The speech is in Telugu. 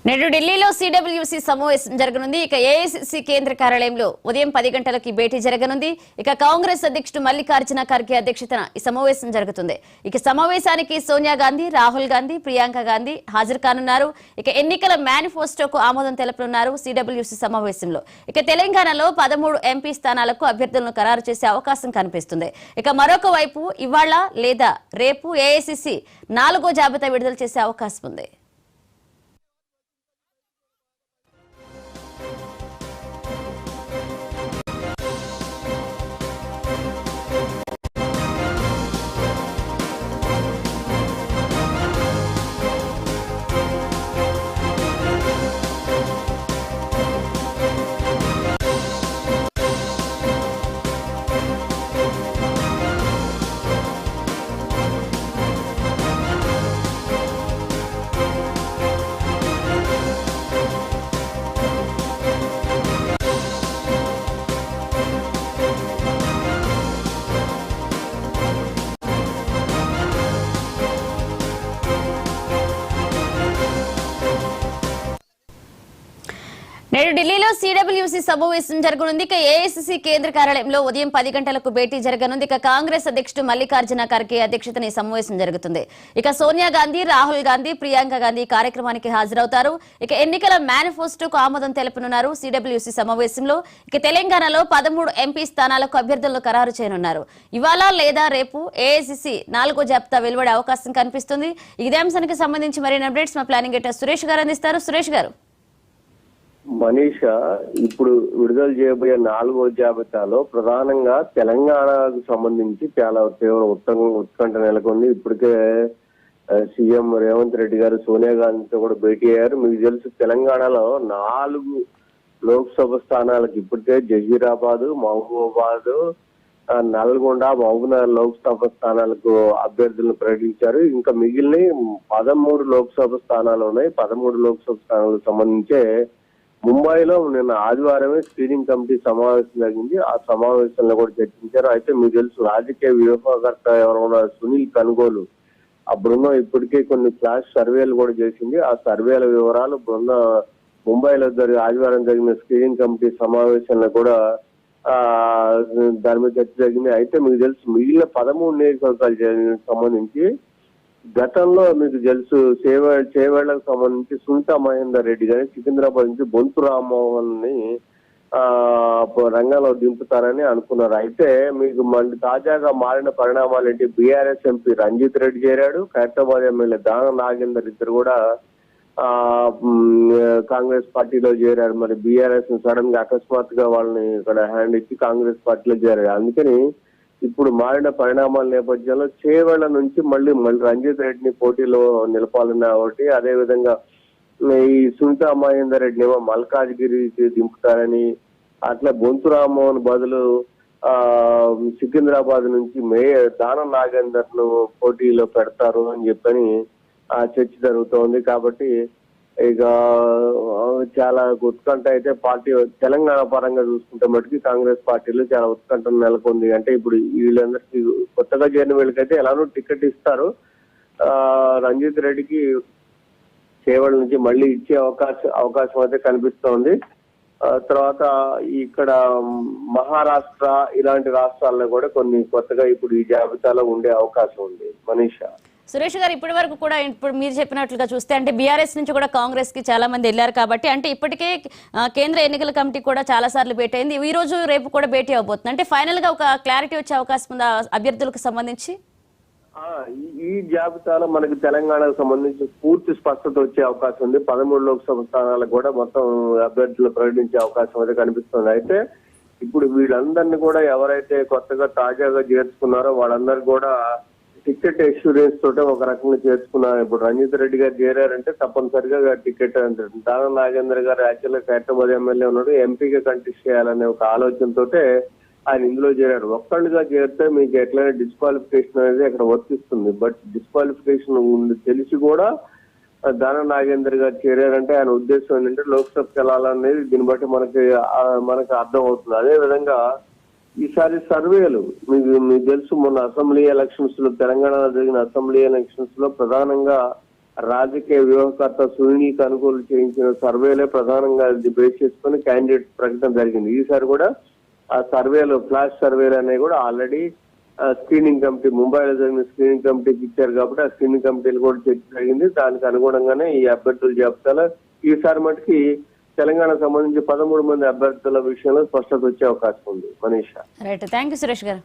నేడు ఢిల్లీలో సిడబ్ల్యూసీ సమావేశం జరగనుంది. ఇక ఏఐసీసీ కేంద్ర కార్యాలయంలో ఉదయం 10 గంటలకి భేటీ జరగనుంది. ఇక కాంగ్రెస్ అధ్యక్షుడు మల్లికార్జున ఖర్గే అధ్యక్షతన ఈ సమావేశం జరుగుతుంది. ఇక సమావేశానికి సోనియా గాంధీ, రాహుల్ గాంధీ, ప్రియాంక గాంధీ హాజరు కానున్నారు. ఇక ఎన్నికల మేనిఫెస్టోకు ఆమోదం తెలపనున్నారు సిడబ్ల్యూసీ సమావేశంలో. ఇక తెలంగాణలో 13 ఎంపీ స్థానాలకు అభ్యర్థులను ఖరారు చేసే అవకాశం కనిపిస్తుంది. ఇక మరొక వైపు ఇవాళ లేదా రేపు ఏఐసీసీ 4వ జాబితా విడుదల చేసే అవకాశం ఉంది. నేడు ఢిల్లీలో సిడబ్ల్యూసీ సమావేశం జరగనుంది. ఇక ఏఐసీసీ కేంద్ర కార్యాలయంలో ఉదయం 10 గంటలకు భేటీ జరగనుంది. ఇక కాంగ్రెస్ అధ్యక్షుడు మల్లికార్జున ఖర్గే అధ్యక్షతన ఈ సమావేశం జరుగుతుంది. ఇక సోనియా గాంధీ, రాహుల్ గాంధీ, ప్రియాంక గాంధీ కార్యక్రమానికి హాజరవుతారు. ఇక ఎన్నికల మేనిఫెస్టోకు ఆమోదం తెలపనున్నారు సిడబ్ల్యూసీ సమావేశంలో. ఇక తెలంగాణలో 13 ఎంపీ స్థానాలకు అభ్యర్థులను ఖరారు చేయనున్నారు. ఇవాళ లేదా రేపు ఏఐసీసీ 4వ జాబితా వెలువడే అవకాశం కనిపిస్తుంది. ఇదే అంశానికి సంబంధించి మరిన్ని అప్డేట్స్ మా ప్లానింగ్ ఎడిటర్ సురేష్ గారు అందిస్తారు. సురేష్ గారు, మనీషా, ఇప్పుడు విడుదల చేయబోయే 4వ జాబితాలో ప్రధానంగా తెలంగాణకు సంబంధించి చాలా తీవ్ర ఉత్కంఠ నెలకొంది. ఇప్పటికే సీఎం రేవంత్ రెడ్డి గారు సోనియా గాంధీతో కూడా భేటీ అయ్యారు. మీకు తెలుసు, తెలంగాణలో 4 లోక్సభ స్థానాలకు ఇప్పటికే జహీరాబాద్, మహబూబాబాద్, నల్గొండ, మహబూబ్నగర్ లోక్సభ స్థానాలకు అభ్యర్థులను ప్రకటించారు. ఇంకా మిగిలిన 13 లోక్సభ స్థానాలు ఉన్నాయి. 13 లోక్సభ స్థానాలకు సంబంధించే ముంబైలో నిన్న ఆదివారమే స్క్రీనింగ్ కమిటీ సమావేశం జరిగింది. ఆ సమావేశంలో కూడా చర్చించారు. అయితే మీకు తెలుసు, రాజకీయ వ్యూహకర్త ఎవరైనా సునీల్ కనుగోలు ఆ బృందం ఇప్పటికే కొన్ని ఫ్లాష్ సర్వేలు కూడా చేసింది. ఆ సర్వేల వివరాలు బృందం ముంబైలో ఆదివారం జరిగిన స్క్రీనింగ్ కమిటీ సమావేశంలో కూడా దాని మీద చర్చ జరిగింది. అయితే మీకు తెలుసు, మిగిలిన 13 నియోజకవర్గాలకు సంబంధించి గతంలో మీకు తెలుసు చేవేళ్లకు సంబంధించి సునీతా మహేందర్ రెడ్డి గారి సికింద్రాబాద్ నుంచి బొంతు రామ్మోహన్ ని రంగంలో దింపుతారని అనుకున్నారు. అయితే మీకు మళ్ళీ తాజాగా మారిన పరిణామాలు ఏంటి? బీఆర్ఎస్ ఎంపీ రంజిత్ రెడ్డి చేరాడు. ఖైరతాబాద్ ఎమ్మెల్యే దానం నాగేందర్ ఇద్దరు కూడా కాంగ్రెస్ పార్టీలో చేరారు. మరి బీఆర్ఎస్ సడన్ గా అకస్మాత్తుగా వాళ్ళని ఇక్కడ హ్యాండ్ ఇచ్చి కాంగ్రెస్ పార్టీలో చేరారు. అందుకని ఇప్పుడు మారిన పరిణామాల నేపథ్యంలో చేవేళ్ల నుంచి మళ్ళీ రంజిత్ రెడ్డిని పోటీలో నిలపాలన్న ఒకటి, అదే విధంగా ఈ సునీతా మహేందర్ రెడ్డిని ఏమో మల్కాజ్గిరికి దింపుతారని, అట్లా బొంతు రామ్మోహన్ బదులు సికింద్రాబాద్ నుంచి మేయర్ దానం నాగేందర్ ను పోటీలో పెడతారు అని చెప్పని చర్చ జరుగుతోంది. కాబట్టి ఇక చాలా ఉత్కంఠ అయితే పార్టీ తెలంగాణ పరంగా చూసుకుంటే మటుకి కాంగ్రెస్ పార్టీలో చాలా ఉత్కంఠ నెలకొంది. అంటే ఇప్పుడు వీళ్ళందరికీ కొత్తగా చేరిన వీళ్ళకైతే ఎలానో టికెట్ ఇస్తారు. రంజిత్ రెడ్డికి చేవల నుంచి మళ్ళీ ఇచ్చే అవకాశం అయితే కనిపిస్తోంది. తర్వాత ఇక్కడ మహారాష్ట్ర ఇలాంటి రాష్ట్రాల్లో కూడా కొన్ని కొత్తగా ఇప్పుడు ఈ జాబితాలో ఉండే అవకాశం ఉంది. మనీషా, సురేష్ గారు, ఇప్పటి వరకు కూడా ఇప్పుడు మీరు చెప్పినట్లుగా చూస్తే అంటే బీఆర్ఎస్ నుంచి కూడా కాంగ్రెస్ కి చాలా మంది వెళ్ళారు కాబట్టి అంటే ఇప్పటికే కేంద్ర ఎన్నికల కమిటీ కూడా చాలా సార్లు భేటీ అయింది. ఈ రోజు రేపు కూడా భేటీ అవబోతుంది. అంటే ఫైనల్ గా ఒక క్లారిటీ వచ్చే అవకాశం ఉందా అభ్యర్థులకు సంబంధించి? ఈ జాబితాలో మనకి తెలంగాణకు సంబంధించి పూర్తి స్పష్టత వచ్చే అవకాశం ఉంది. 13 లోక్సభ స్థానాలకు కూడా మొత్తం అభ్యర్థులు ప్రకటించే అవకాశం అయితే కనిపిస్తుంది. అయితే ఇప్పుడు వీళ్ళందరినీ కూడా ఎవరైతే కొత్తగా తాజాగా చేర్చుకున్నారో వాళ్ళందరూ కూడా టికెట్ ఎక్స్పీరియన్స్ తోటే ఒక రకంగా చేర్చుకున్నారు. ఇప్పుడు రంజిత్ రెడ్డి గారు చేరారంటే తప్పనిసరిగా టికెట్ అంటారు. దానం నాగేందర్ గారు యాక్చువల్గా ఖైరతాబాద్ ఎమ్మెల్యే ఉన్నాడు, ఎంపీగా కంటెస్ట్ చేయాలనే ఒక ఆలోచనతోటే ఆయన ఇందులో చేరాడు. ఒక్కళ్ళుగా చేరితే మీకు ఎట్లయినా డిస్క్వాలిఫికేషన్ అనేది అక్కడ వర్తిస్తుంది. బట్ డిస్క్వాలిఫికేషన్ ఉంది తెలిసి కూడా దానం నాగేందర్ గారు చేరారంటే ఆయన ఉద్దేశం ఏంటంటే లోక్సభకి వెళ్ళాలనేది దీన్ని బట్టి మనకు అర్థం అవుతుంది. అదే విధంగా ఈసారి సర్వేలు మీకు తెలుసు, మొన్న అసెంబ్లీ ఎలక్షన్స్ లో తెలంగాణలో జరిగిన అసెంబ్లీ ఎలక్షన్స్ లో ప్రధానంగా రాజకీయ వ్యూహకర్త సునీకి అనుకూలు చేయించిన సర్వేలే ప్రధానంగా బేస్ చేసుకుని క్యాండిడేట్ ప్రకటన జరిగింది. ఈసారి కూడా ఆ సర్వేలు ఫ్లాష్ సర్వేలు అనేవి కూడా ఆల్రెడీ స్క్రీనింగ్ కమిటీ ముంబైలో జరిగిన స్క్రీనింగ్ కమిటీకి ఇచ్చారు కాబట్టి ఆ స్క్రీనింగ్ కమిటీలు కూడా చర్చ జరిగింది. దానికి అనుగుణంగానే ఈ అభ్యర్థుల జాబితాలో ఈసారి మటుకి తెలంగాణకు సంబంధించి 13 మంది అభ్యర్థుల విషయంలో స్పష్టత వచ్చే అవకాశం ఉంది. Manisha. Right, thank you Suresh గారు.